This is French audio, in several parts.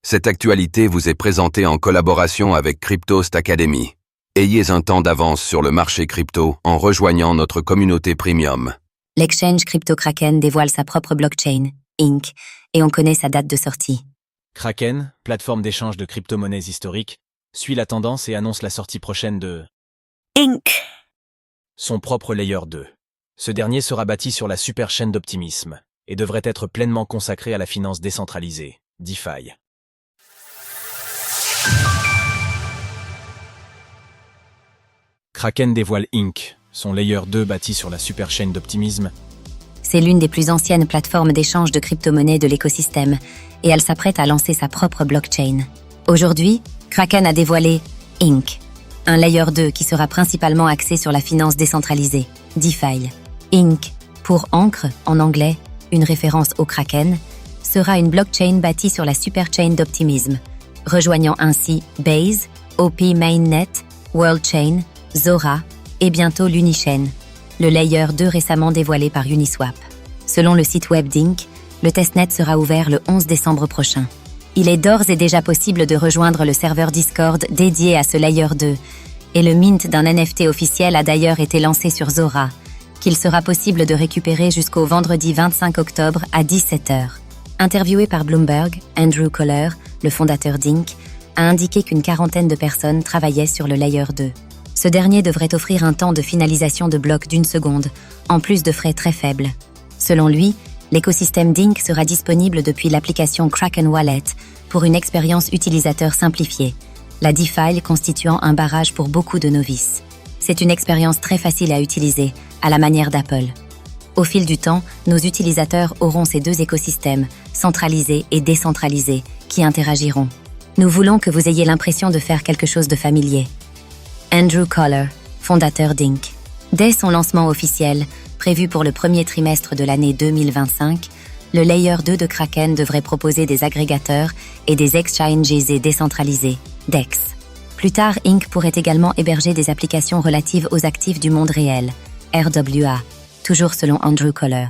Cette actualité vous est présentée en collaboration avec Cryptost Academy. Ayez un temps d'avance sur le marché crypto en rejoignant notre communauté premium. L'exchange CryptoKraken dévoile sa propre blockchain, Inc., et on connaît sa date de sortie. Kraken, plateforme d'échange de crypto-monnaies historiques, suit la tendance et annonce la sortie prochaine de Inc. son propre Layer 2. Ce dernier sera bâti sur la super chaîne d'optimisme et devrait être pleinement consacré à la finance décentralisée, DeFi. Kraken dévoile Inc., son Layer 2 bâti sur la super chaîne d'optimisme. C'est l'une des plus anciennes plateformes d'échange de crypto-monnaies de l'écosystème, et elle s'apprête à lancer sa propre blockchain. Aujourd'hui, Kraken a dévoilé Inc., un Layer 2 qui sera principalement axé sur la finance décentralisée, DeFi. Inc., pour Ancre en anglais, une référence au Kraken, sera une blockchain bâtie sur la superchain d'optimisme, rejoignant ainsi Base, OP Mainnet, WorldChain, Zora et bientôt l'Unichain, le Layer 2 récemment dévoilé par Uniswap. Selon le site web d'Inc., le testnet sera ouvert le 11 décembre prochain. Il est d'ores et déjà possible de rejoindre le serveur Discord dédié à ce Layer 2, et le mint d'un NFT officiel a d'ailleurs été lancé sur Zora, qu'il sera possible de récupérer jusqu'au vendredi 25 octobre à 17h. Interviewé par Bloomberg, Andrew Coller, le fondateur d'Inc., a indiqué qu'une quarantaine de personnes travaillaient sur le Layer 2. Ce dernier devrait offrir un temps de finalisation de blocs d'1 seconde, en plus de frais très faibles. Selon lui, l'écosystème d'Inc. Sera disponible depuis l'application Kraken Wallet pour une expérience utilisateur simplifiée, la DeFi constituant un barrage pour beaucoup de novices. C'est une expérience très facile à utiliser, à la manière d'Apple. Au fil du temps, nos utilisateurs auront ces deux écosystèmes, centralisés et décentralisés, qui interagiront. Nous voulons que vous ayez l'impression de faire quelque chose de familier. Andrew Coller, fondateur d'Inc. Dès son lancement officiel, prévu pour le premier trimestre de l'année 2025, le Layer 2 de Kraken devrait proposer des agrégateurs et des exchanges décentralisés, DEX. Plus tard, Inc. pourrait également héberger des applications relatives aux actifs du monde réel, RWA, toujours selon Andrew Coller.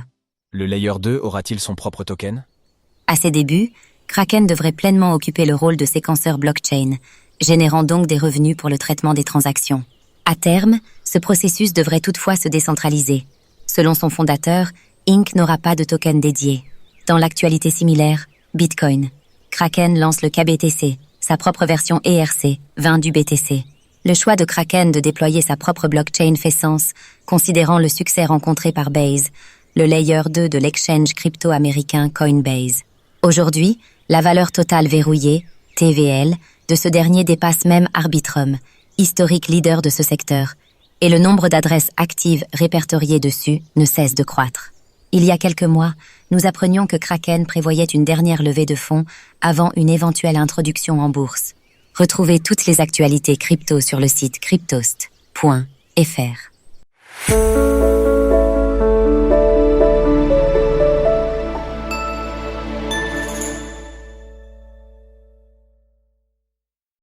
Le Layer 2 aura-t-il son propre token? À ses débuts, Kraken devrait pleinement occuper le rôle de séquenceur blockchain, générant donc des revenus pour le traitement des transactions. À terme, ce processus devrait toutefois se décentraliser. Selon son fondateur, Inc. n'aura pas de token dédié. Dans l'actualité similaire, Bitcoin. Kraken lance le KBTC, sa propre version ERC, 20 du BTC. Le choix de Kraken de déployer sa propre blockchain fait sens, considérant le succès rencontré par Base, le Layer 2 de l'exchange crypto-américain Coinbase. Aujourd'hui, la valeur totale verrouillée, TVL, de ce dernier dépasse même Arbitrum, historique leader de ce secteur, et le nombre d'adresses actives répertoriées dessus ne cesse de croître. Il y a quelques mois, nous apprenions que Kraken prévoyait une dernière levée de fonds avant une éventuelle introduction en bourse. Retrouvez toutes les actualités crypto sur le site cryptost.fr.